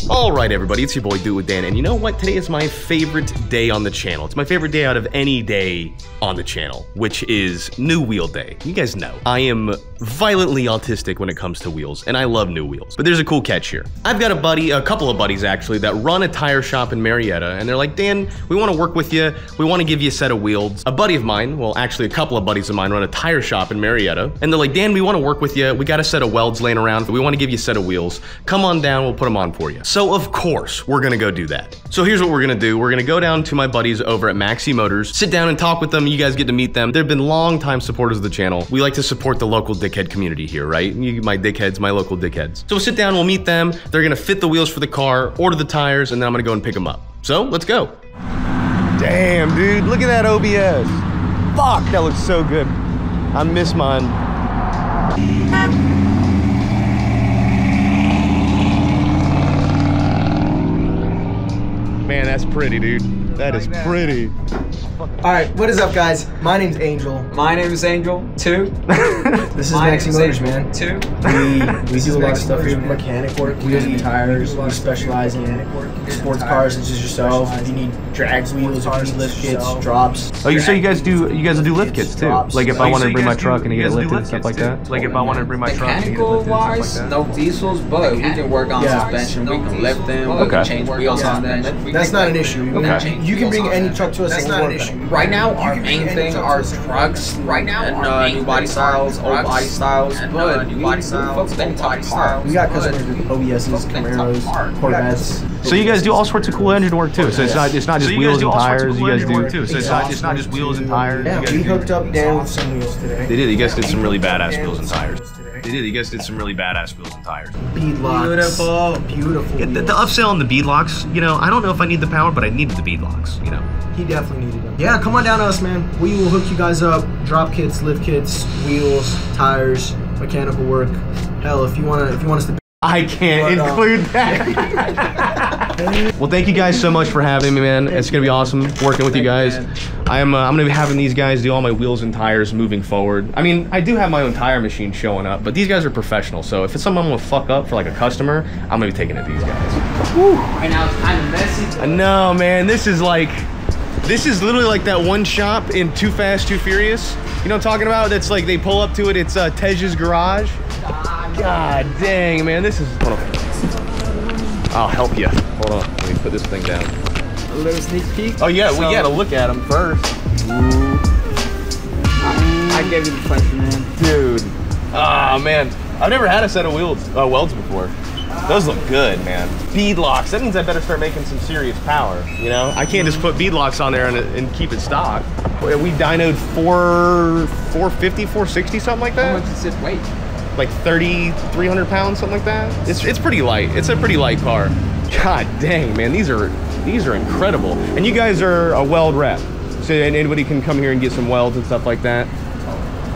Alright everybody, it's your boy Do It with Dan, and you know what? Today is my favorite day on the channel. It's my favorite day out of any day on the channel, which is New Wheel Day. You guys know, I am violently autistic when it comes to wheels, and I love new wheels. But there's a cool catch here. I've got a couple of buddies actually, that run a tire shop in Marietta, and they're like, Dan, we want to work with you. We want to give you a set of wheels. A buddy of mine, well actually a couple of buddies of mine run a tire shop in Marietta, and they're like, Dan, we want to work with you. We got a set of welds laying around. We want to give you a set of wheels. Come on down, we'll put them on for you. So of course, we're gonna go do that. So here's what we're gonna do. We're gonna go down to my buddies over at MAXIMOTORS, sit down and talk with them. You guys get to meet them. They've been long-time supporters of the channel. We like to support the local dickhead community here, right? My dickheads, my local dickheads. So we'll sit down, we'll meet them. They're gonna fit the wheels for the car, order the tires, and then I'm gonna go and pick them up. So let's go. Damn, dude, look at that OBS. Fuck, that looks so good. I miss mine. Man, that's pretty, dude. That is pretty. Alright, what is up, guys? My name's Angel. My name is Angel, too. This is MAXIMOTORS, man. Too. We do a lot of stuff here, mechanic work, wheels and tires. We specialize in sports cars such as yourself. If you need drag wheels, if you need lift kits, drops. Oh, you say you guys do lift kits too? Like if I wanted to bring my truck and get it lifted and stuff like that? Like if I wanted to bring my truck and get it lifted and stuff like that? No diesels, but we can work on suspension, we can lift them, we can change wheels on them. That's not an issue. You can bring any truck to us. That's not an issue. Right now, our main thing are trucks. Right now, and new body styles, old body styles, but new body styles, old body styles. We got customers with OBSs, Camaros, Corvettes. So you guys do all sorts of cool engine work too. So it's not just wheels and tires. You guys do too. So it's not just wheels and tires. Yeah, we hooked up Dan with some wheels today. They did. You guys did some really badass wheels and tires. They did. You guys did some really badass wheels and tires. Beadlocks. Beautiful. Beautiful. Yeah, the upsell on the beadlocks, you know, I don't know if I need the power, but I needed the beadlocks, you know. He definitely needed them. Yeah, come on down to us, man. We will hook you guys up. Drop kits, lift kits, wheels, tires, mechanical work. Hell, if you want us to. I can't include that. Well, thank you guys so much for having me, man. It's gonna be awesome working with you guys. I'm gonna be having these guys do all my wheels and tires moving forward. I mean, I do have my own tire machine showing up, but these guys are professional. So if it's something I'm gonna fuck up for like a customer, I'm gonna be taking it to these guys. Whew. Right now it's kind of messy. I know, man. This is literally like that one shop in Too Fast, Too Furious. You know what I'm talking about? That's like they pull up to it. It's Tej's garage. God dang, man, this is. Hold on. I'll help you. Hold on. Let me put this thing down. A little sneak peek. Oh yeah, we gotta look at them first. Ooh. I gave you the pleasure, man. Dude. Ah, man. I've never had a set of welds before. Those look good, man. Beadlocks. That means I better start making some serious power, you know? I can't just put beadlocks on there and keep it stock. We dynoed 450, 460, something like that? How much does it weigh? Like 300 pounds, something like that. It's pretty light. It's a pretty light car. God dang, man, these are incredible. And you guys are a weld rep, so anybody can come here and get some welds and stuff like that.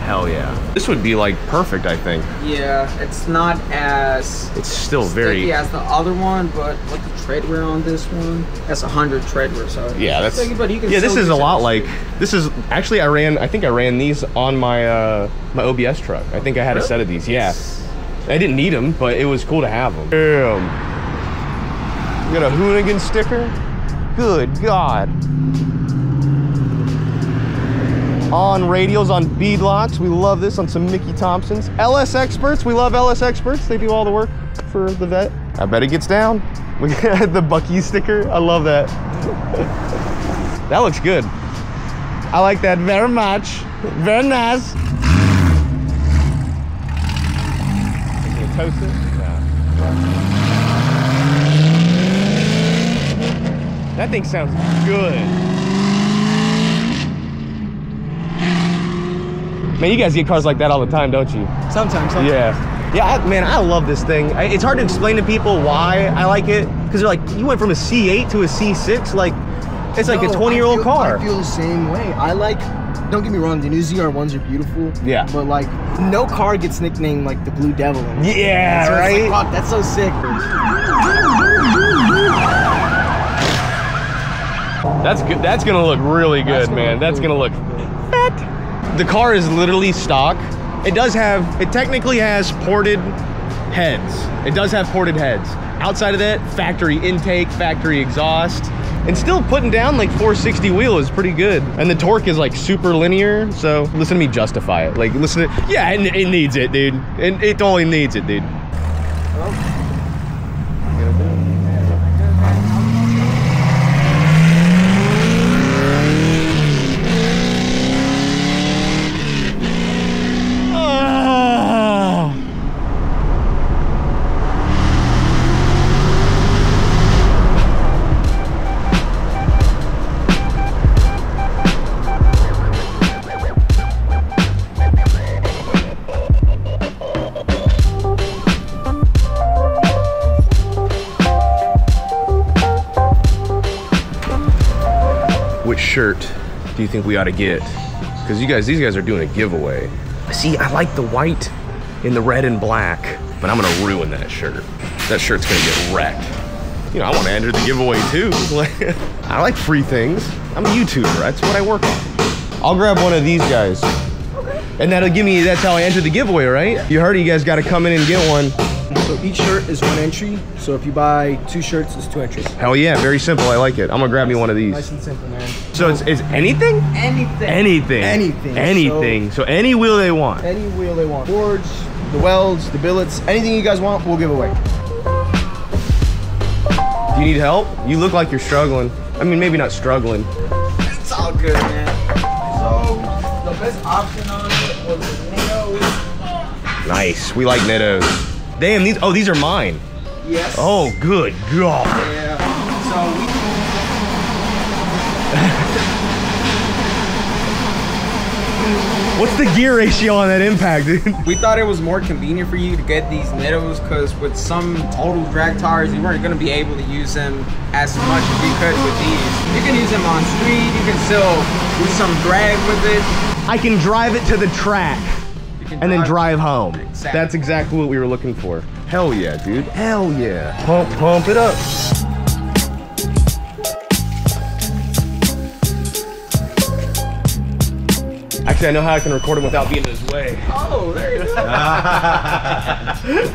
Hell yeah. This would be like perfect, I think. Yeah, it's not as. It's still very. as the other one, but with the tread wear on this one, that's 100 tread wear. So yeah, that's. But you can this is a lot like. This is actually I think I ran these on my my OBS truck. I think I had a set of these. Yeah, I didn't need them, but it was cool to have them. Damn. You got a hooligan sticker? Good God. On radials, on beadlocks. We love this on some Mickey Thompsons. LS Experts, we love LS Experts. They do all the work for the vet. I bet it gets down. We got the Bucky sticker. I love that. That looks good. I like that very much. Very nice. Are you gonna toast it? Yeah. That thing sounds good. Man, you guys get cars like that all the time, don't you? Sometimes. Yeah. Yeah, man, I love this thing. It's hard to explain to people why I like it, because they're like, you went from a C8 to a C6, like, it's like a 20-year-old car. I feel the same way. Don't get me wrong, the new ZR1s are beautiful. Yeah. But like, no car gets nicknamed like the Blue Devil. Yeah, so right? It's like, fuck, that's so sick. That's good. That's gonna look really good, man. That's gonna look fat. The car is literally stock. It technically has ported heads. It does have ported heads. Outside of that, factory intake, factory exhaust, and still putting down like 460 wheel is pretty good. And the torque is like super linear, so listen to me justify it. Like, listen to, yeah, it needs it, dude. It totally needs it, dude. Which shirt do you think we ought to get? Because these guys are doing a giveaway. See, I like the white in the red and black, but I'm gonna ruin that shirt. That shirt's gonna get wrecked. You know, I want to enter the giveaway too. I like free things. I'm a YouTuber. That's what I work on. I'll grab one of these guys. Okay. And that'll give me, that's how I enter the giveaway, right? You heard it, you guys got to come in and get one. So each shirt is 1 entry. So if you buy 2 shirts, it's 2 entries. Hell yeah, very simple. I like it. I'm gonna grab me one of these. Nice and simple, man. So it's anything? Anything. Anything. Anything. Anything. So any wheel they want. Any wheel they want. Boards, the welds, the billets, anything you guys want, we'll give away. Do you need help? You look like you're struggling. I mean, maybe not struggling. It's all good, man. So the best option on it was Nittos. Nice. We like Nittos. Damn, these are mine. Yes. Oh, good God. Yeah. So we. What's the gear ratio on that impact, dude? We thought it was more convenient for you to get these Nittos because with some total drag tires, you weren't going to be able to use them as much as you could with these. You can use them on street. You can still do some drag with it. I can drive it to the track and then drive home. Exactly. That's exactly what we were looking for. Hell yeah, dude. Hell yeah. Pump it up. Actually, I know how I can record him without being in his way. Oh, there you go.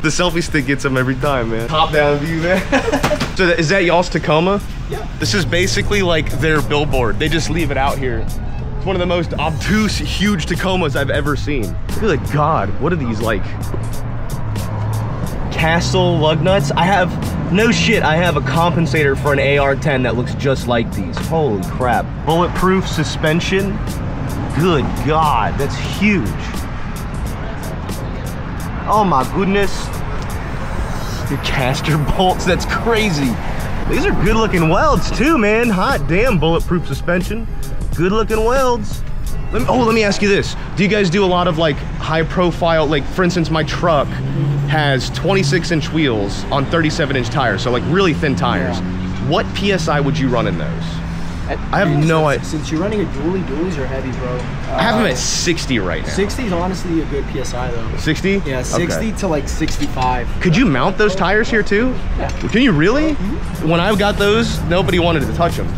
The selfie stick gets him every time, man. Top down view, man. So is that y'all's Tacoma? Yeah. This is basically like their billboard. They just leave it out here. It's one of the most obtuse, huge Tacomas I've ever seen. Good God, what are these, like Castle lug nuts? I have, no shit, I have a compensator for an AR-10 that looks just like these. Holy crap. Bulletproof suspension. Good God, that's huge. Oh my goodness. Your caster bolts, that's crazy. These are good looking welds too, man. Hot damn, bulletproof suspension. Good looking welds. Let me ask you this. Do you guys do a lot of like high profile, like for instance, my truck has 26-inch wheels on 37-inch tires, so like really thin tires. Yeah. What PSI would you run in those? I have no idea. Since you're running a dualies are heavy, bro. I have them at 60 right now. 60 is honestly a good PSI though. 60? Yeah, 60 to like 65. Could you mount those tires here too? Yeah. Can you really? Mm-hmm. When I got those, nobody wanted to touch them.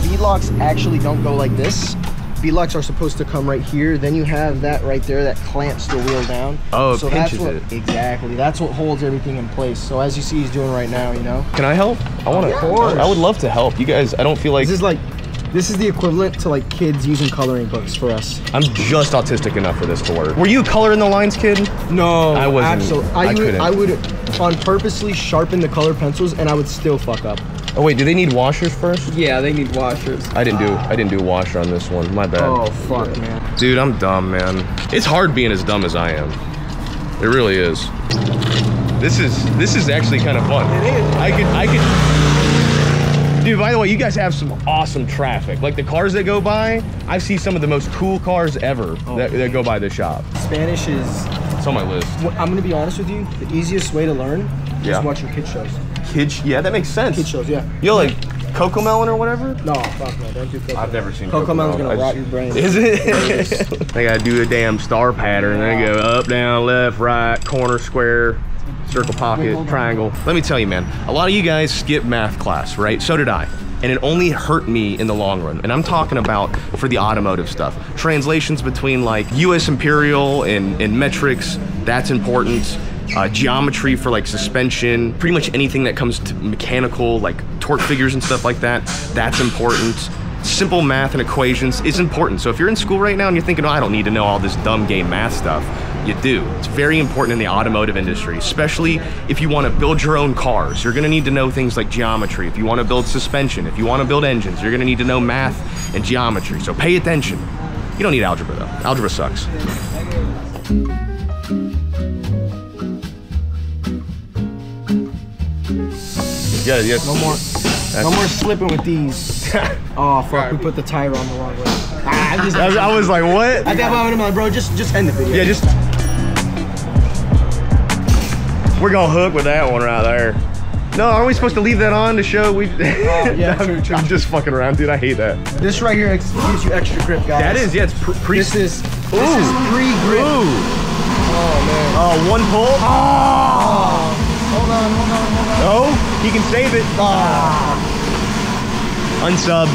Beadlocks actually don't go like this. Beadlocks are supposed to come right here. Then you have that right there that clamps the wheel down. Oh, it so pinches that's what, it. Exactly. That's what holds everything in place. So as you see he's doing right now, you know. Can I help? I want to. Yeah, I would love to help. You guys, I don't feel like... This is the equivalent to like kids using coloring books for us. I'm just autistic enough for this to work. Were you a color in the lines kid? No, I wasn't. Absolutely. I would on purposely sharpen the color pencils and I would still fuck up. Oh wait, do they need washers first? Yeah, they need washers. I didn't do a washer on this one. My bad. Oh fuck, man. Dude, I'm dumb, man. It's hard being as dumb as I am. It really is. This is actually kind of fun. It is. I could. Dude, by the way, you guys have some awesome traffic. Like the cars that go by, I see some of the most cool cars ever that go by this shop. Spanish is... It's on my list. I'm gonna be honest with you. The easiest way to learn is watching kid shows. Yeah, that makes sense. Kid shows, yeah. Yo, like Coco Melon or whatever? No, fuck no, don't do Coco. I've never seen Coco Melon's gonna rot your brain. Is it? They gotta do a damn star pattern. They go up, down, left, right, corner, square, circle, pocket, triangle. Let me tell you, man, a lot of you guys skip math class, right? So did I. and it only hurt me in the long run. And I'm talking about for the automotive stuff. Translations between like US Imperial and metrics, that's important. Geometry for like suspension, pretty much anything that comes to mechanical, like torque figures and stuff like that, that's important. Simple math and equations is important. So if you're in school right now and you're thinking, oh, I don't need to know all this dumb game math stuff, you do. It's very important in the automotive industry, especially if you want to build your own cars. You're going to need to know things like geometry. If you want to build suspension, if you want to build engines, you're going to need to know math and geometry. So pay attention. You don't need algebra though. Algebra sucks. Yeah. No more slipping with these. Oh fuck, we put the tire on the wrong way. I was like, what? I think I'm like, bro, just end the video. Yeah, just. We're gonna hook with that one right there. No, are we supposed to leave that on to show we? Yeah, true. I'm just fucking around, dude. I hate that. This right here gives you extra grip, guys. That is, yeah, it's pre. This is pre-grip. Ooh. Oh man. Oh, one pull. Oh. Hold on. Oh, he can save it. Unsub,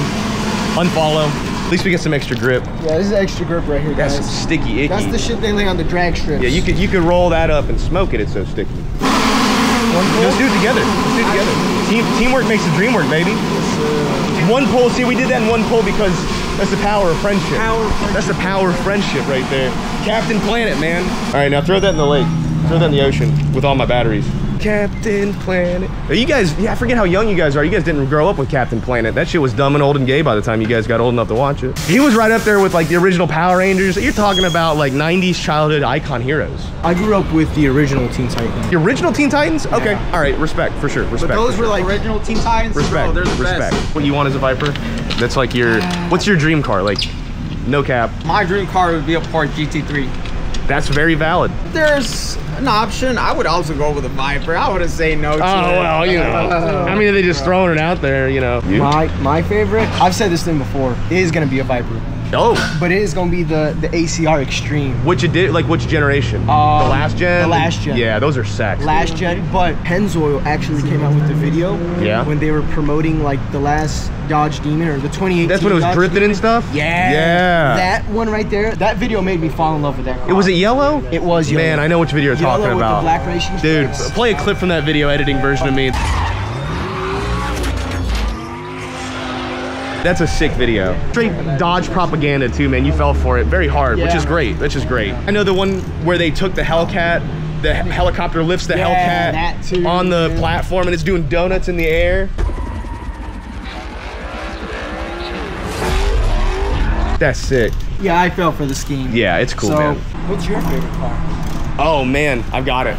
unfollow. At least we get some extra grip. Yeah, this is extra grip right here, guys. That's some sticky, icky. That's the shit they lay on the drag strips. Yeah, you could roll that up and smoke it. It's so sticky. Let's do it together. Let's do it together. Teamwork makes the dream work, baby. One pull. See, we did that in one pull because that's the power of friendship. That's the power of friendship right there. Captain Planet, man. All right, now throw that in the lake. Throw that in the ocean with all my batteries. Captain Planet. You guys, yeah, I forget how young you guys are. You guys didn't grow up with Captain Planet. That shit was dumb and old and gay by the time you guys got old enough to watch it. He was right up there with like the original Power Rangers. You're talking about like 90s childhood icon heroes. I grew up with the original Teen Titans. The original Teen Titans? Yeah. Okay, all right, respect, for sure, respect. But those were like original Teen Titans? Respect, Bro, they're the respect. best. What you want as a Viper? That's like your, what's your dream car? Like, no cap. My dream car would be a Ford GT3. That's very valid. There's an option. I would also go with a Viper. I wouldn't say no to it. Oh, well, you know. I mean, they just throwing it out there, you know. My favorite, I've said this thing before, it is going to be a Viper. Oh. But it is going to be the ACR Extreme. Which generation? The last gen? The last gen. Yeah, those are sex. Last gen, but Pennzoil actually came out with the video. Yeah. When they were promoting like the last Dodge Demon or the 2018. That's when it was Dodge drifting Demon. and stuff? Yeah. Yeah. That one right there, that video made me fall in love with that car. Was it yellow? It was yellow. Man, I know which video you're Yellow talking with about. the black racing Dude, stripes. play a clip from that video editing version of me. That's a sick video. Straight Dodge propaganda too, man. You fell for it very hard, which is great. Which is great. I know the one where they took the Hellcat, the helicopter lifts the Hellcat on the platform and it's doing donuts in the air. That's sick. Yeah, I fell for the scheme. Yeah, it's cool, man. What's your favorite car? Oh man, I've got it.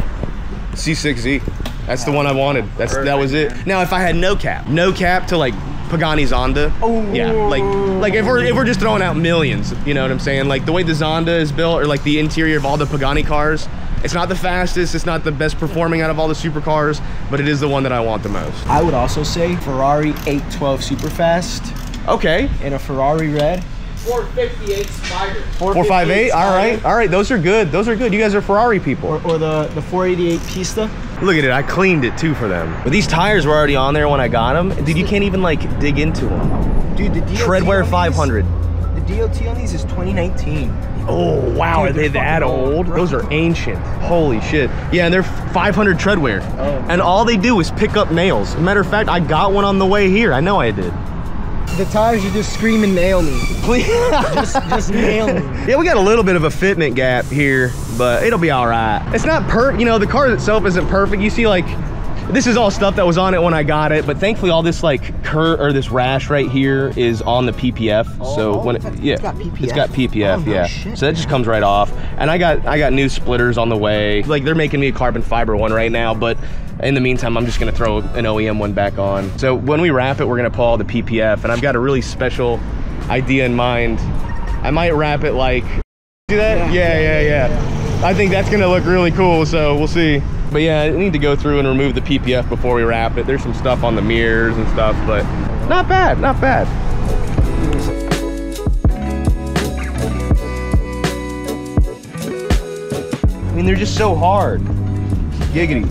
C6Z. That's the one I wanted. That was it. Now, if I had no cap to like Pagani Zonda. Oh. Yeah, like if we're just throwing out millions, you know what I'm saying? Like the way the Zonda is built, or like the interior of all the Pagani cars, it's not the fastest, it's not the best performing out of all the supercars, but it is the one that I want the most. I would also say Ferrari 812 Superfast. Okay. And a Ferrari red. 458 Spider. 458. All right. Those are good. You guys are Ferrari people. Or the 488 Pista. Look at it. I cleaned it too for them. But these tires were already on there when I got them. Dude, you can't even like dig into them. Dude, the DOT Treadwear 500. The DOT on these is 2019. Oh wow, Dude, are they that old? bro. Those are ancient. Holy shit. Yeah, and they're 500 treadwear. Oh. And all they do is pick up nails. Matter of fact, I got one on the way here. I know I did. The tires are just screaming nail me. Please. just nail me. Yeah, we got a little bit of a fitment gap here, but it'll be all right. It's not perfect, you know, the car itself isn't perfect. You see, like, this is all stuff that was on it when I got it, but thankfully all this like this rash right here is on the PPF. So when it's got PPF, Oh, no yeah. shit. So that just comes right off. And I got new splitters on the way. Like they're making me a carbon fiber one right now, but in the meantime, I'm just gonna throw an OEM one back on. So when we wrap it, we're gonna pull all the PPF, and I've got a really special idea in mind. I might wrap it like, see that? Yeah. I think that's gonna look really cool, so we'll see. But yeah, I need to go through and remove the PPF before we wrap it. There's some stuff on the mirrors and stuff, but not bad, not bad. I mean, they're just so hard. Giggity.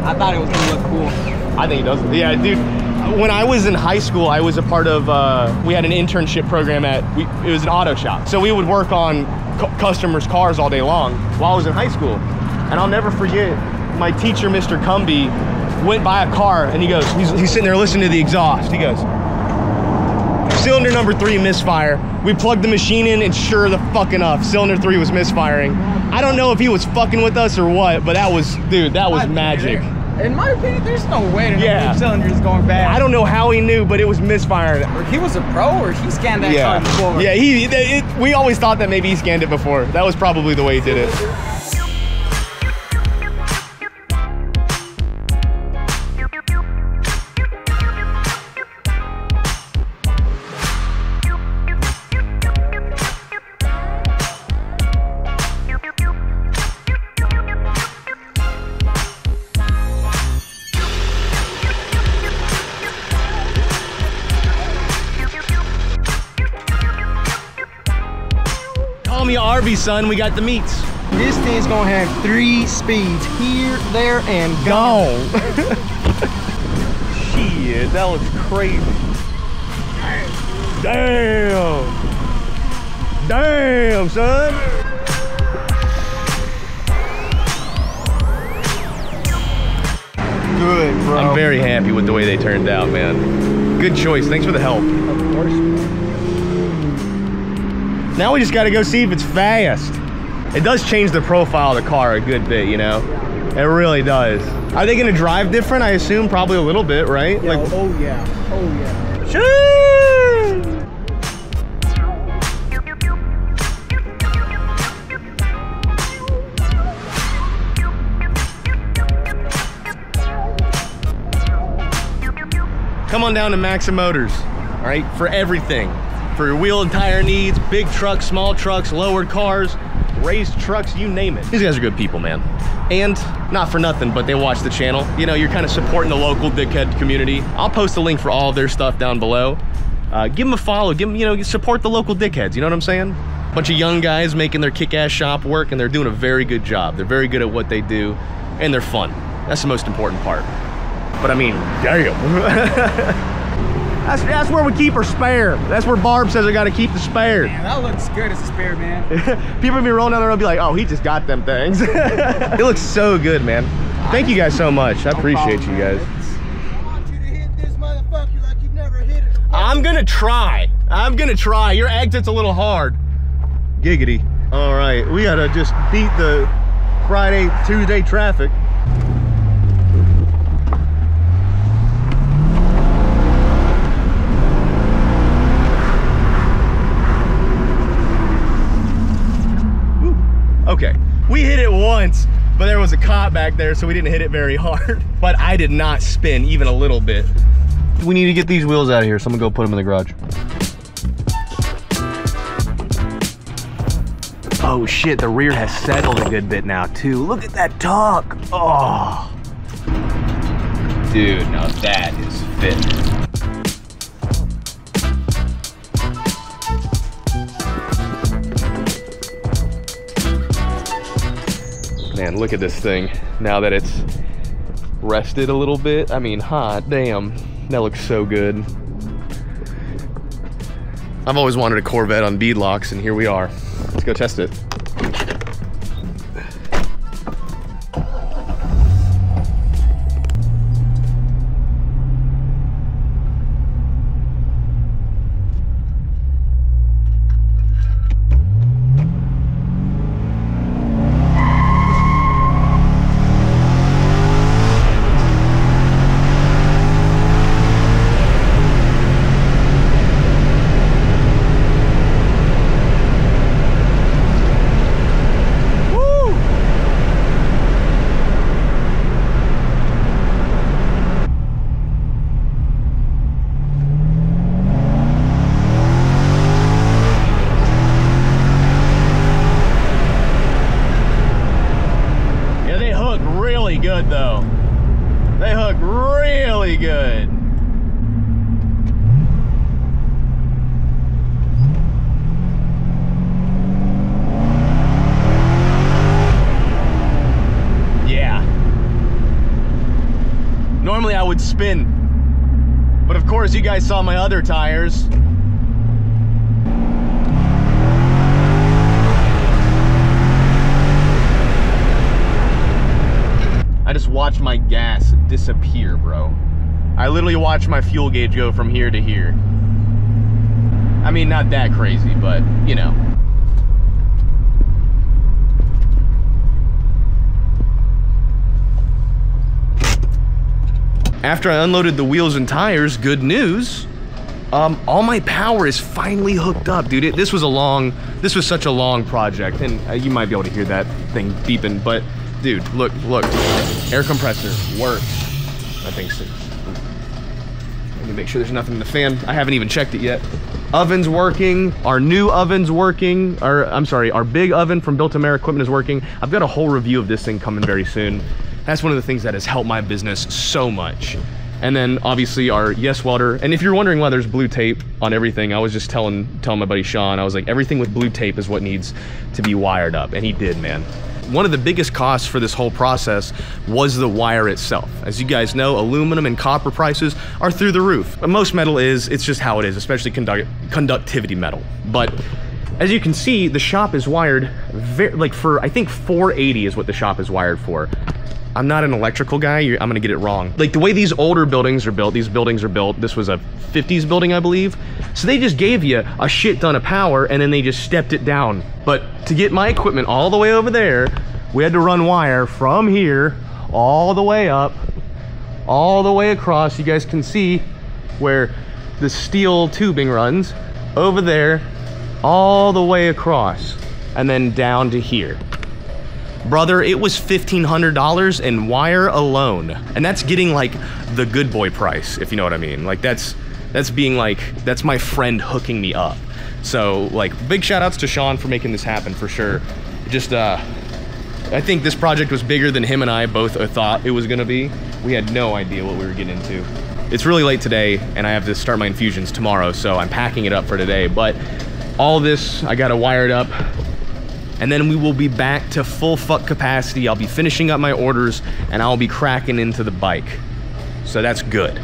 I thought it was gonna look cool. I think it does. Yeah, dude, when I was in high school, I was a part of, we had an internship program it was an auto shop. So we would work on customers' cars all day long while I was in high school. And I'll never forget, my teacher, Mr. Cumbie, went by a car and he goes, he's sitting there listening to the exhaust. He goes, cylinder number 3 misfire. We plugged the machine in and sure the fuck enough, cylinder 3 was misfiring. I don't know if he was fucking with us or what, but that was, dude, that was magic. In my opinion, there's no way to know Yeah. which cylinder is going bad. I don't know how he knew, but it was misfiring. Or he was a pro, or he scanned that car before. Yeah, we always thought that maybe he scanned it before. That was probably the way he did it. Call me Arby, son. We got the meats. This thing's gonna have 3 speeds, here, there, and gone. Shit, that looks crazy. Damn. Damn, son. Good, bro. I'm very happy with the way they turned out, man. Good choice. Thanks for the help. Of course. Now we just got to go see if it's fast. It does change the profile of the car a good bit, you know? It really does. Are they going to drive different? I assume probably a little bit, right? Yo, oh yeah. Oh yeah. Shoo! Come on down to MAXIMOTORS, all right, for everything. For your wheel and tire needs, big trucks, small trucks, lowered cars, raised trucks, you name it. These guys are good people, man. And not for nothing, but they watch the channel. You know, you're kind of supporting the local dickhead community. I'll post a link for all of their stuff down below. Give them a follow, give them, you know, support the local dickheads, you know what I'm saying? Bunch of young guys making their kick-ass shop work, and they're doing a very good job. They're very good at what they do, and they're fun. That's the most important part. But I mean, damn. That's where we keep our spare. That's where Barb says I gotta keep the spare. Man, that looks good as a spare, man. People be rolling down the road and be like, oh, he just got them things. It looks so good, man. Thank you guys so much. I appreciate you guys. I want you to hit this motherfucker like you've never hit it before. I'm gonna try. I'm gonna try. Your exit's a little hard. Giggity. All right, we gotta just beat the Friday, Tuesday traffic. Okay, we hit it once, but there was a cop back there, so we didn't hit it very hard. But I did not spin even a little bit. We need to get these wheels out of here. Someone go put them in the garage. Oh shit, the rear has settled a good bit now too. Look at that tuck. Oh. Dude, now that is fit. Man, look at this thing now that it's rested a little bit. I mean, hot damn, that looks so good. I've always wanted a Corvette on beadlocks, and here we are. Let's go test it. Good though. They hook really good. Yeah. Normally I would spin course, you guys saw my other tires. I just watched my gas disappear, bro. I literally watched my fuel gauge go from here to here. I mean, not that crazy, but, you know. After I unloaded the wheels and tires, good news. All my power is finally hooked up, dude. This was such a long project, and you might be able to hear that thing beeping, but dude, look, air compressor works. I think so. Let me make sure there's nothing in the fan. I haven't even checked it yet. Oven's working, our new oven's working, our big oven from Built America Equipment is working. I've got a whole review of this thing coming very soon. That's one of the things that has helped my business so much. And then obviously our Yes welder. And if you're wondering why there's blue tape on everything, I was just telling my buddy Sean, I was like, everything with blue tape is what needs to be wired up. And he did, man. One of the biggest costs for this whole process was the wire itself. As you guys know, aluminum and copper prices are through the roof. Most metal is, it's just how it is, especially conductivity metal. But as you can see, the shop is wired for, I think 480 is what the shop is wired for. I'm not an electrical guy, I'm gonna get it wrong. Like the way these older buildings are built, this was a 50s building, I believe. So they just gave you a shit ton of power and then they just stepped it down. But to get my equipment all the way over there, we had to run wire from here, all the way up, all the way across. You guys can see where the steel tubing runs, over there, all the way across, and then down to here. Brother, it was $1,500 in wire alone. And that's getting like the good boy price, if you know what I mean. Like that's my friend hooking me up. So like big shout outs to Sean for making this happen for sure. Just, I think this project was bigger than him and I both thought it was gonna be. We had no idea what we were getting into. It's really late today and I have to start my infusions tomorrow, so I'm packing it up for today. But all this, I gotta wire it up. And then we will be back to full fuck capacity. I'll be finishing up my orders and I'll be cracking into the bike. So that's good.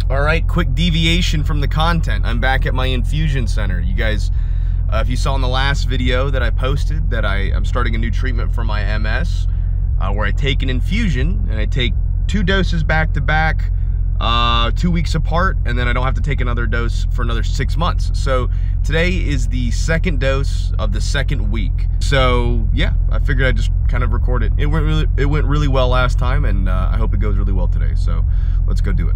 All right, quick deviation from the content. I'm back at my infusion center. You guys, if you saw in the last video that I posted that I'm starting a new treatment for my MS, where I take an infusion and I take 2 doses back to back, 2 weeks apart, and then I don't have to take another dose for another 6 months. So today is the 2nd dose of the 2nd week. So yeah, I figured I'd just kind of record it. It went really well last time, and I hope it goes really well today. So let's go do it.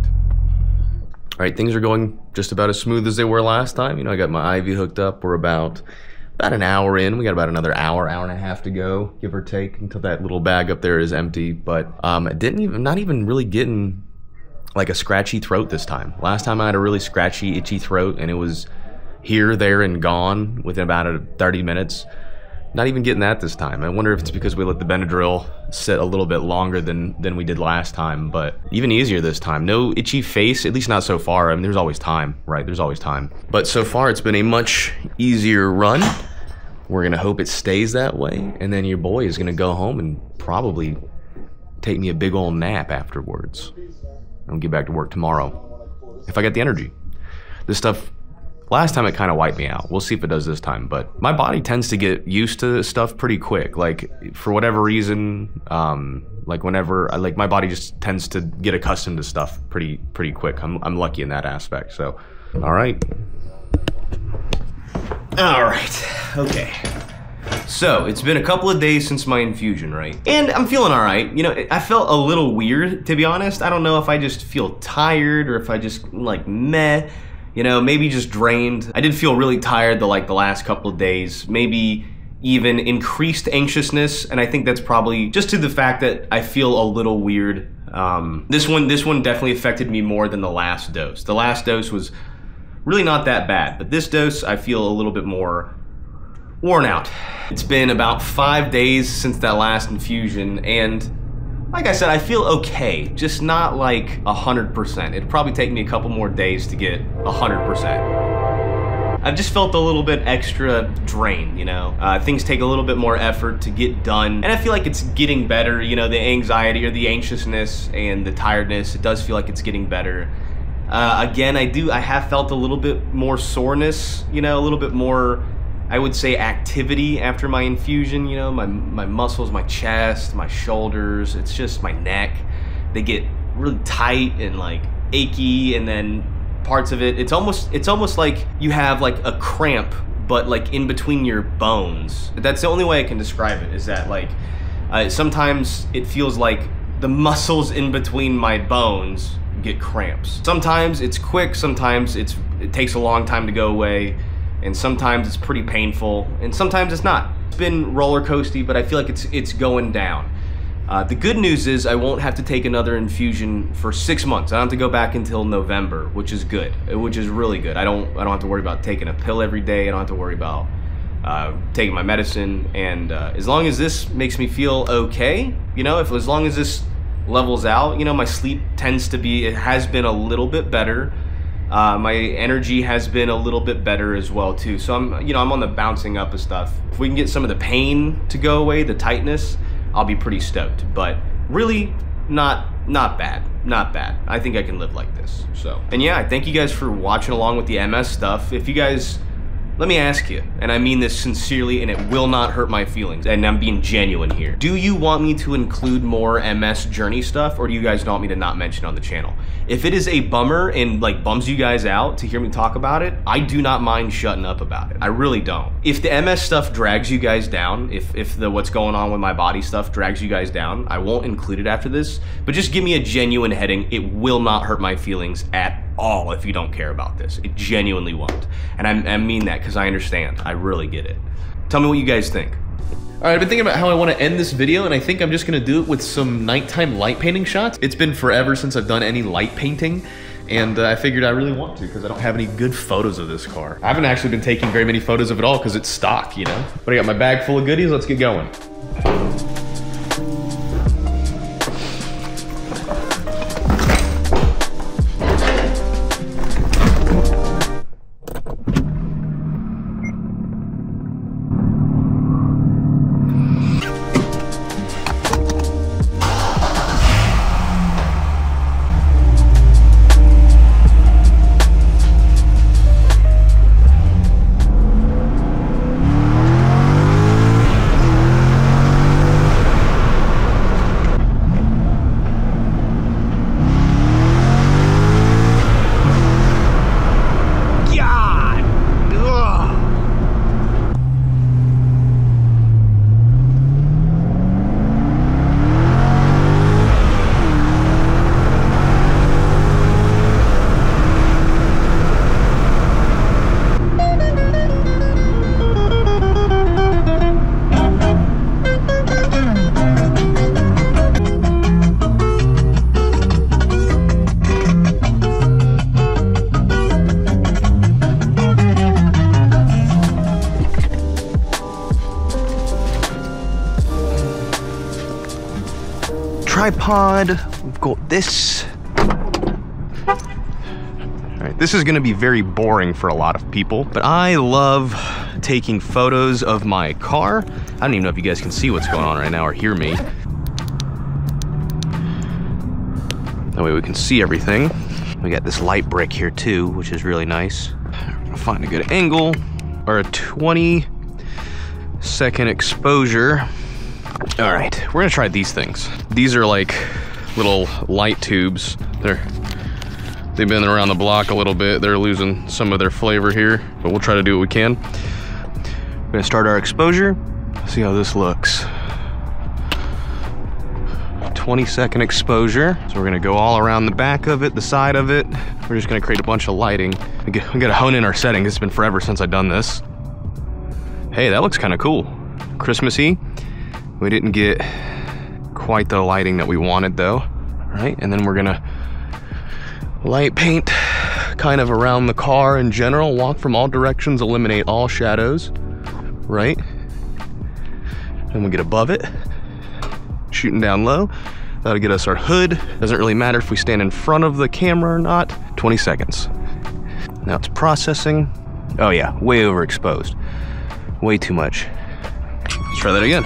All right, things are going just about as smooth as they were last time. You know, I got my IV hooked up. We're about an hour in. We got about another hour and a half to go, give or take, until that little bag up there is empty. But not even really getting like a scratchy throat this time. Last time I had a really scratchy, itchy throat, and it was here, there, and gone within about 30 minutes. Not even getting that this time. I wonder if it's because we let the Benadryl sit a little bit longer than we did last time, but even easier this time. No itchy face, at least not so far. I mean, there's always time, right? There's always time. But so far, it's been a much easier run. We're gonna hope it stays that way, and then your boy is gonna go home and probably take me a big old nap afterwards. I'll get back to work tomorrow, if I get the energy. This stuff, last time it kind of wiped me out. We'll see if it does this time, but my body tends to get used to stuff pretty quick. Like, for whatever reason, like my body just tends to get accustomed to stuff pretty quick. I'm lucky in that aspect, so. All right, okay. So, it's been a couple of days since my infusion, right? And I'm feeling all right. You know, I felt a little weird, to be honest. I don't know if I just feel tired or if I just, like, meh. You know, maybe just drained. I did feel really tired the last couple of days. Maybe even increased anxiousness, and I think that's probably just to the fact that I feel a little weird. This one definitely affected me more than the last dose. The last dose was really not that bad, but this dose I feel a little bit more worn out. It's been about 5 days since that last infusion, and like I said, I feel okay, just not like 100%. It'd probably take me a couple more days to get 100%. I've just felt a little bit extra drained, you know? Things take a little bit more effort to get done, and I feel like it's getting better. You know, the anxiety or the anxiousness and the tiredness, it does feel like it's getting better. Again, I have felt a little bit more soreness, you know, a little bit more, I would say, activity after my infusion. You know, my muscles, my chest, my shoulders, it's just my neck. They get really tight and like achy, and then parts of it, it's almost like you have like a cramp, but like in between your bones. That's the only way I can describe it, is that like sometimes it feels like the muscles in between my bones get cramps. Sometimes it's quick, sometimes it takes a long time to go away, and sometimes it's pretty painful, and sometimes it's not. It's been roller coasty, but I feel like it's going down. The good news is I won't have to take another infusion for 6 months. I don't have to go back until November, which is good, which is really good. I don't have to worry about taking a pill every day. I don't have to worry about taking my medicine, and as long as this makes me feel okay, you know, as long as this levels out, you know, my sleep it has been a little bit better. My energy has been a little bit better as well too. So I'm on the bouncing up of stuff. If we can get some of the pain to go away, the tightness, I'll be pretty stoked. But really, not bad. Not bad. I think I can live like this. So, and yeah, I thank you guys for watching along with the MS stuff. If you guys, let me ask you, and I mean this sincerely, and it will not hurt my feelings, and I'm being genuine here. Do you want me to include more MS journey stuff, or do you guys want me to not mention it on the channel? If it is a bummer and like bums you guys out to hear me talk about it, I do not mind shutting up about it. I really don't. If the MS stuff drags you guys down, if the what's going on with my body stuff drags you guys down, I won't include it after this, but just give me a genuine heading. It will not hurt my feelings at all if you don't care about this. It genuinely won't. And I mean that because I understand. I really get it. Tell me what you guys think. All right, I've been thinking about how I want to end this video, and I think I'm just gonna do it with some nighttime light painting shots. It's been forever since I've done any light painting, and I figured I really want to because I don't have any good photos of this car. I haven't actually been taking very many photos of it all because it's stock, you know? But I got my bag full of goodies, let's get going. Tripod, we've got this. All right, this is gonna be very boring for a lot of people, but I love taking photos of my car. I don't even know if you guys can see what's going on right now or hear me. That way we can see everything. We got this light brick here too, which is really nice. We're gonna find a good angle, or a 20-second exposure. All right, we're gonna try these things. These are like little light tubes. They've been around the block a little bit. They're losing some of their flavor here, but we'll try to do what we can. We're gonna start our exposure, see how this looks. 20-second exposure. So we're gonna go all around the back of it, the side of it. We're just gonna create a bunch of lighting. We gotta hone in our settings. It's been forever since I've done this. Hey, that looks kind of cool. Christmassy. We didn't get quite the lighting that we wanted though. All right, and then we're gonna light paint kind of around the car in general, walk from all directions, eliminate all shadows, right? Then we get above it, shooting down low. That'll get us our hood. Doesn't really matter if we stand in front of the camera or not. 20 seconds. Now it's processing. Oh yeah, way overexposed. Way too much. Let's try that again.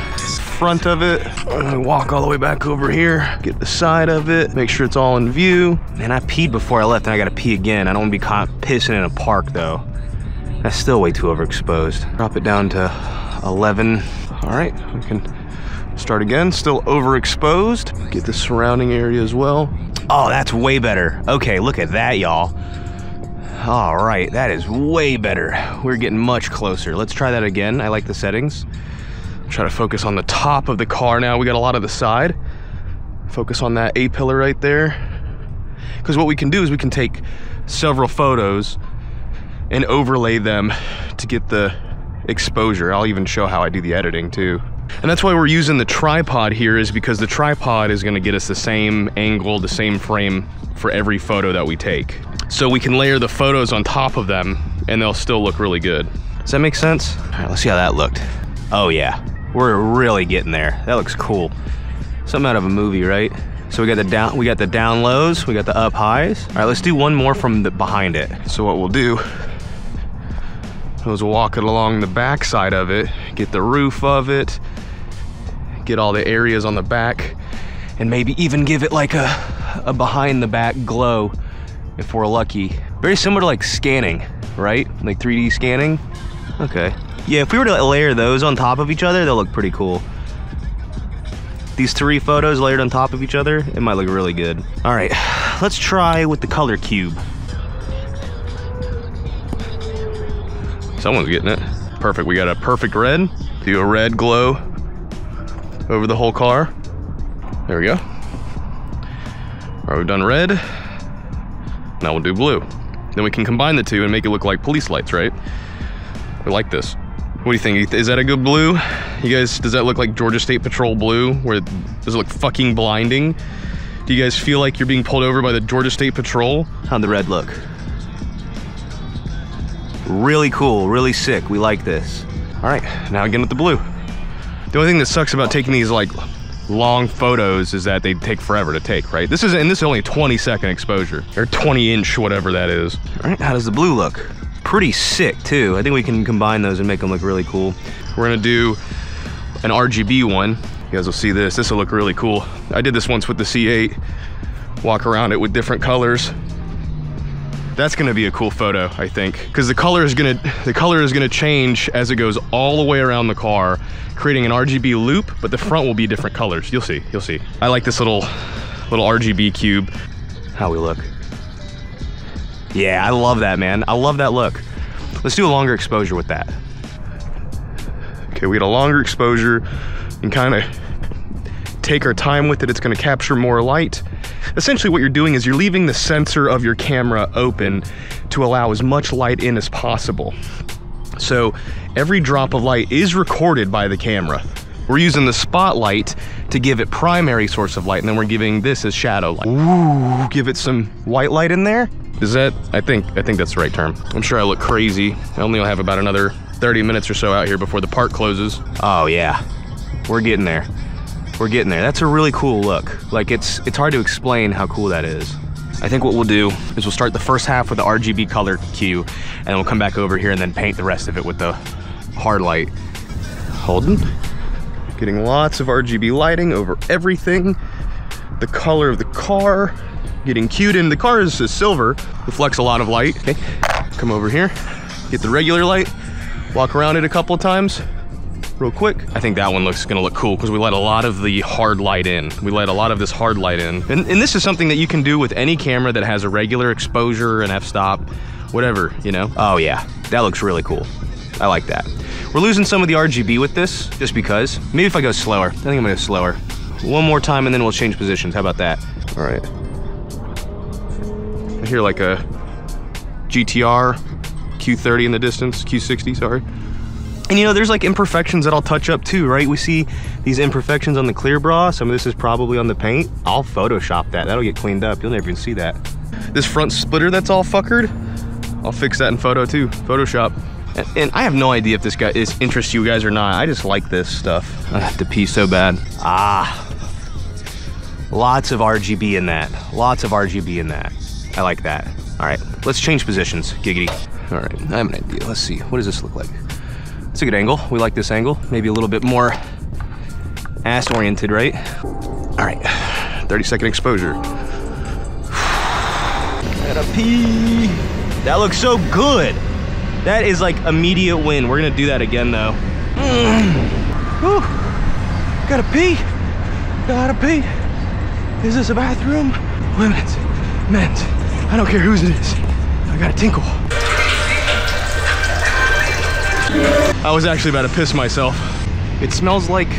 front of it. I'm gonna walk all the way back over here, get the side of it, make sure it's all in view. Man, I peed before I left and I gotta pee again. I don't wanna be caught pissing in a park though. That's still way too overexposed. Drop it down to 11. All right, we can start again. Still overexposed. Get the surrounding area as well. Oh, that's way better. Okay, look at that, y'all. All right, that is way better. We're getting much closer. Let's try that again. I like the settings. Try to focus on the top of the car now. We got a lot of the side. Focus on that A-pillar right there. Because what we can do is we can take several photos and overlay them to get the exposure. I'll even show how I do the editing too. And that's why we're using the tripod here, is because the tripod is gonna get us the same angle, the same frame for every photo that we take. So we can layer the photos on top of them and they'll still look really good. Does that make sense? All right, let's see how that looked. Oh yeah, we're really getting there. That looks cool. Something out of a movie, right? So we got the down lows, we got the up highs. All right, let's do one more from the behind it. So what we'll do is walk it along the back side of it, get the roof of it, get all the areas on the back, and maybe even give it like a behind the back glow if we're lucky. Very similar to like scanning, right? Like 3D scanning. Okay. Yeah, if we were to layer those on top of each other, they'll look pretty cool. These 3 photos layered on top of each other, it might look really good. All right, let's try with the color cube. Someone's getting it. Perfect, we got a perfect red. Do a red glow over the whole car. There we go. All right, we've done red. Now we'll do blue. Then we can combine the two and make it look like police lights, right? We like this. What do you think? Is that a good blue? You guys, does that look like Georgia State Patrol blue? Does it look fucking blinding? Do you guys feel like you're being pulled over by the Georgia State Patrol? How'd the red look? Really cool, really sick. We like this. All right, now again with the blue. The only thing that sucks about taking these like long photos is that they take forever to take, right? This is only a 20-second exposure, or 20-inch, whatever that is. All right, how does the blue look? Pretty sick too. I think we can combine those and make them look really cool. We're gonna do an RGB one. You guys will see this. This will look really cool. I did this once with the C8. Walk around it with different colors. That's gonna be a cool photo, I think, because the color is gonna change as it goes all the way around the car, creating an RGB loop, but the front will be different colors. You'll see, you'll see. I like this little RGB cube. How we look. Yeah, I love that, man. I love that look. Let's do a longer exposure with that. Okay, we get a longer exposure and kind of take our time with it. It's gonna capture more light. Essentially what you're doing is you're leaving the sensor of your camera open to allow as much light in as possible. So every drop of light is recorded by the camera. We're using the spotlight to give it primary source of light, and then we're giving this as shadow light. Ooh, give it some white light in there. Is that, I think that's the right term. I'm sure I look crazy. I only have about another 30 minutes or so out here before the park closes. Oh yeah, we're getting there. We're getting there. That's a really cool look. Like it's hard to explain how cool that is. I think what we'll do is we'll start the first half with the RGB color cue, and then we'll come back over here and then paint the rest of it with the hard light. Holding. Getting lots of RGB lighting over everything. The color of the car getting cued in. The car is silver, reflects a lot of light. Okay, come over here, get the regular light, walk around it a couple of times real quick. I think that one gonna look cool because we let a lot of the hard light in. We let a lot of this hard light in. And this is something that you can do with any camera that has a regular exposure, an f-stop, whatever, you know? Oh yeah, that looks really cool. I like that. We're losing some of the RGB with this, just because. Maybe if I go slower. I think I'm gonna go slower. One more time and then we'll change positions. How about that? All right. I hear like a GTR Q30 in the distance, Q60, sorry. And you know, there's like imperfections that I'll touch up too, right? We see these imperfections on the clear bra. Some of this is probably on the paint. I'll Photoshop that. That'll get cleaned up. You'll never even see that. This front splitter that's all fuckered, I'll fix that in photo too, Photoshop. And I have no idea if this guy interests you guys or not. I just like this stuff. I have to pee so bad. Ah, lots of RGB in that. Lots of RGB in that. I like that. All right, let's change positions, giggity. All right, I have an idea. Let's see, what does this look like? It's a good angle. We like this angle. Maybe a little bit more ass oriented, right? All right, 30-second exposure. Gotta pee. That looks so good. That is like immediate win. We're gonna do that again though. Whew. Gotta pee. Gotta pee. Is this a bathroom? Women's, men's. I don't care whose it is. I gotta tinkle. I was actually about to piss myself. It smells like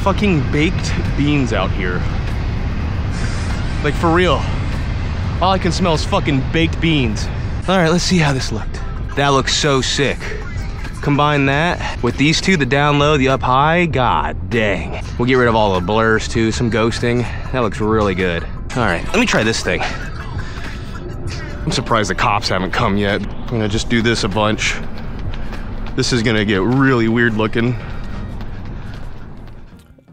fucking baked beans out here. Like for real. All I can smell is fucking baked beans. All right, let's see how this looked. That looks so sick. Combine that with these two, the down low, the up high, god dang. We'll get rid of all the blurs too, some ghosting. That looks really good. All right, let me try this thing. I'm surprised the cops haven't come yet. I'm gonna just do this a bunch. This is gonna get really weird looking.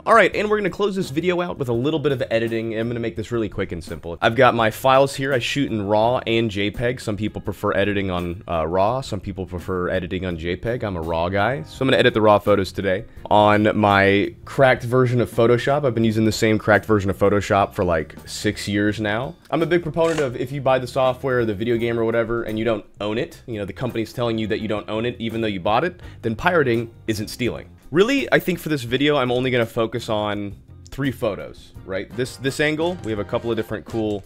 Alright, and we're going to close this video out with a little bit of editing. I'm going to make this really quick and simple. I've got my files here. I shoot in RAW and JPEG. Some people prefer editing on RAW. Some people prefer editing on JPEG. I'm a RAW guy, so I'm going to edit the RAW photos today. On my cracked version of Photoshop, I've been using the same cracked version of Photoshop for like 6 years now. I'm a big proponent of if you buy the software or the video game or whatever and you don't own it, you know, the company's telling you that you don't own it even though you bought it, then pirating isn't stealing. Really, I think for this video, I'm only going to focus on 3 photos, right? This angle, we have a couple of different cool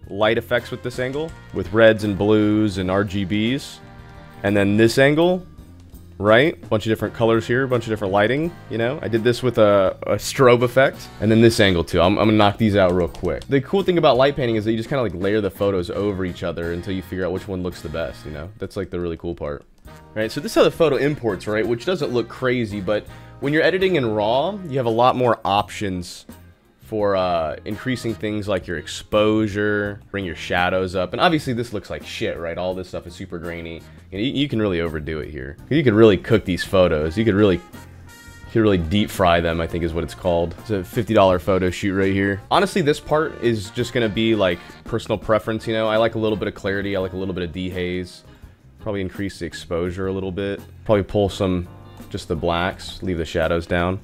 light effects with this angle, with reds and blues and RGBs. And then this angle, right? A bunch of different colors here, a bunch of different lighting, you know? I did this with a strobe effect. And then this angle too. I'm gonna knock these out real quick. The cool thing about light painting is that you just kind of like layer the photos over each other until you figure out which one looks the best, you know? That's like the really cool part. Right, so this is how the photo imports, right? Which doesn't look crazy, but when you're editing in RAW, you have a lot more options for increasing things like your exposure, bring your shadows up, and obviously this looks like shit, right? All this stuff is super grainy, and you can really overdo it here. You could really cook these photos. You could really deep fry them, I think is what it's called. It's a $50 photo shoot right here. Honestly, this part is just gonna be like personal preference, you know? I like a little bit of clarity, I like a little bit of dehaze. Probably increase the exposure a little bit. Probably pull some, just the blacks, leave the shadows down.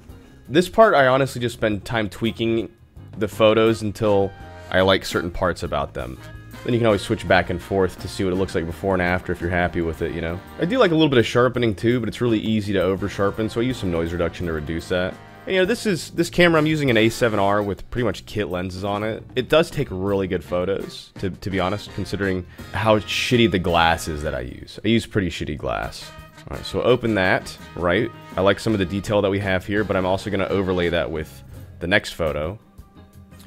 This part, I honestly just spend time tweaking the photos until I like certain parts about them. Then you can always switch back and forth to see what it looks like before and after if you're happy with it, you know? I do like a little bit of sharpening too, but it's really easy to over sharpen, so I use some noise reduction to reduce that. And, you know, this camera, I'm using an A7R with pretty much kit lenses on it. It does take really good photos, to be honest, considering how shitty the glass is that I use. I use pretty shitty glass. All right, so open that, right? I like some of the detail that we have here, but I'm also gonna overlay that with the next photo.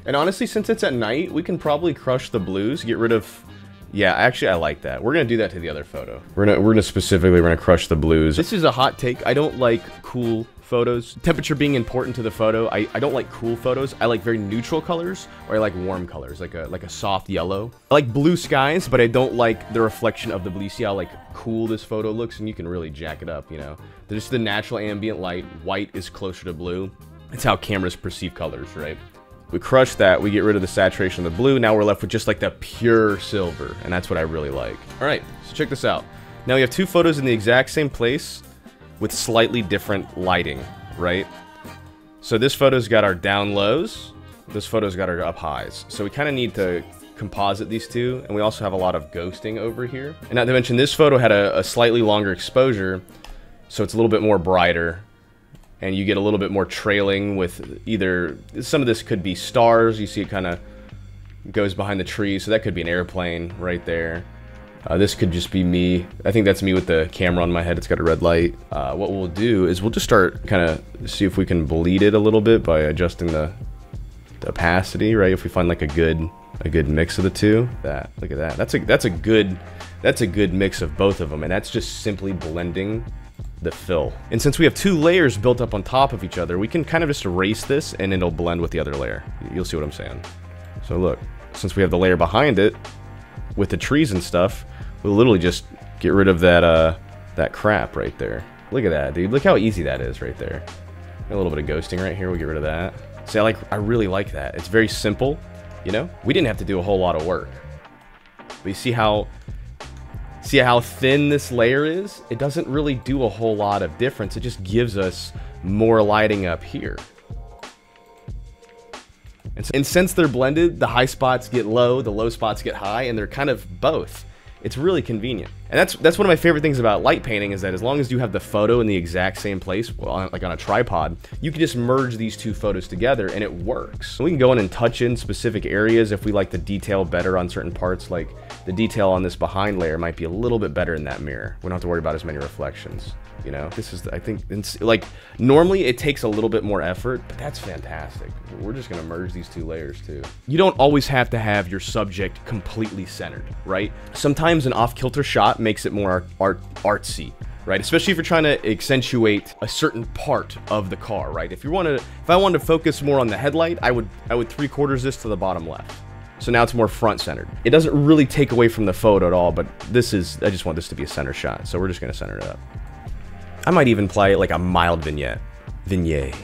And honestly, since it's at night, we can probably crush the blues, get rid of... Yeah, actually, I like that. We're gonna do that to the other photo. We're gonna crush the blues. This is a hot take. I don't like cool photos. Temperature being important to the photo. I don't like cool photos. I like very neutral colors, or I like warm colors, like a soft yellow. I like blue skies, but I don't like the reflection of the blue. See how like cool this photo looks, and you can really jack it up, you know? Just the natural ambient light. White is closer to blue. It's how cameras perceive colors, right? We crush that, we get rid of the saturation of the blue, now we're left with just like the pure silver, and that's what I really like. Alright, so check this out. Now we have 2 photos in the exact same place with slightly different lighting, right? So this photo's got our down lows, this photo's got our up highs. So we kind of need to composite these two, and we also have a lot of ghosting over here. And not to mention, this photo had a slightly longer exposure, so it's a little bit more brighter. And you get a little bit more trailing with either, some of this could be stars, you see it kind of goes behind the trees, so that could be an airplane right there. This could just be me. I think that's me with the camera on my head, it's got a red light. What we'll do is we'll just start kind of see if we can bleed it a little bit by adjusting the opacity, right? If we find like a good mix of the two. Look at that, that's a good mix of both of them, and that's just simply blending the fill. And since we have 2 layers built up on top of each other, we can kind of just erase this and it'll blend with the other layer. You'll see what I'm saying. So look, since we have the layer behind it with the trees and stuff, we'll literally just get rid of that crap right there. Look at that, dude. Look how easy that is right there. A little bit of ghosting right here, we'll get rid of that. See, I really like that. It's very simple, you know? We didn't have to do a whole lot of work. But you see how thin this layer is? It doesn't really do a whole lot of difference. It just gives us more lighting up here. And since they're blended, the high spots get low, the low spots get high, and they're kind of both. It's really convenient. And that's one of my favorite things about light painting, is that as long as you have the photo in the exact same place, like on a tripod, you can just merge these two photos together and it works. We can go in and touch in specific areas if we like the detail better on certain parts, like the detail on this behind layer might be a little bit better in that mirror. We don't have to worry about as many reflections. You know, this is, I think, like, normally it takes a little bit more effort, but that's fantastic. We're just gonna merge these two layers too. You don't always have to have your subject completely centered, right? Sometimes an off-kilter shot makes it more artsy, right? Especially if you're trying to accentuate a certain part of the car, right? If I wanted to focus more on the headlight, I would 3/4 this to the bottom left. So now it's more front centered. It doesn't really take away from the photo at all, but I just want this to be a center shot, so we're just gonna center it up. I might even play like a mild vignette. And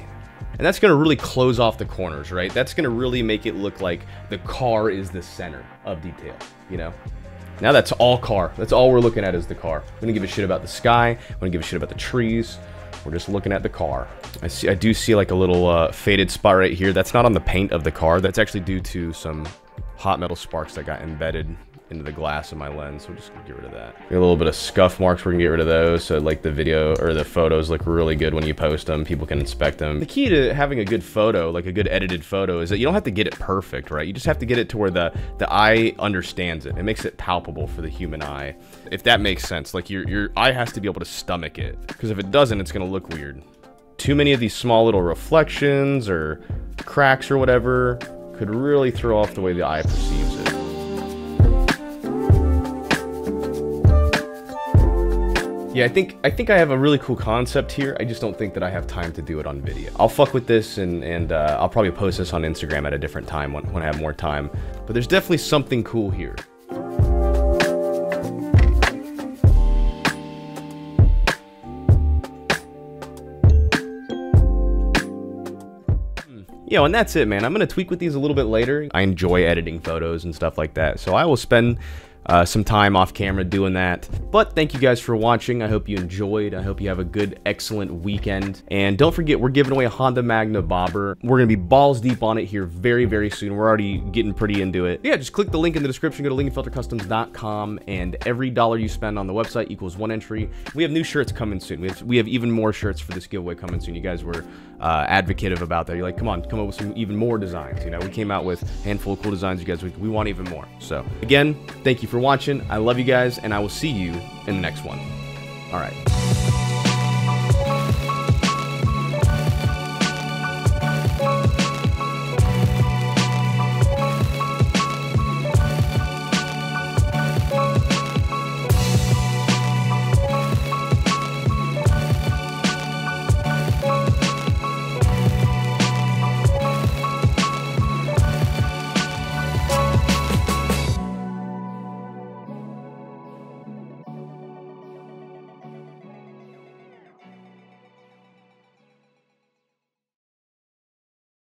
that's gonna really close off the corners, right? That's gonna really make it look like the car is the center of detail, you know? Now that's all car. That's all we're looking at is the car. We don't give a shit about the sky. We don't give a shit about the trees. We're just looking at the car. I do see like a little faded spot right here. That's not on the paint of the car. That's actually due to some hot metal sparks that got embedded into the glass of my lens, so we're just gonna get rid of that. A little bit of scuff marks, we're gonna get rid of those, so like the video or the photos look really good when you post them, people can inspect them. The key to having a good photo, like a good edited photo, is that you don't have to get it perfect, right? You just have to get it to where the eye understands it. It makes it palpable for the human eye, if that makes sense. Like your eye has to be able to stomach it, because if it doesn't, it's gonna look weird. Too many of these small little reflections or cracks or whatever could really throw off the way the eye perceives it. Yeah, I think I have a really cool concept here. I just don't think that I have time to do it on video. I'll fuck with this and I'll probably post this on Instagram at a different time when I have more time. But there's definitely something cool here. Yo, and that's it, man. I'm gonna tweak with these a little bit later. I enjoy editing photos and stuff like that, so I will spend some time off camera doing that. But thank you guys for watching. I hope you enjoyed. I hope you have a good, excellent weekend. And don't forget, we're giving away a Honda Magna bobber. We're gonna be balls deep on it here very, very soon. We're already getting pretty into it. Yeah, just click the link in the description, go to lincolnfiltercustoms.com, and every dollar you spend on the website equals 1 entry. We have new shirts coming soon. We have even more shirts for this giveaway coming soon. You guys were advocative about that. You're like, come on, come up with some even more designs. You know, we came out with a handful of cool designs. You guys, we want even more. So again, thank you for watching. I love you guys, and I will see you in the next one. All right.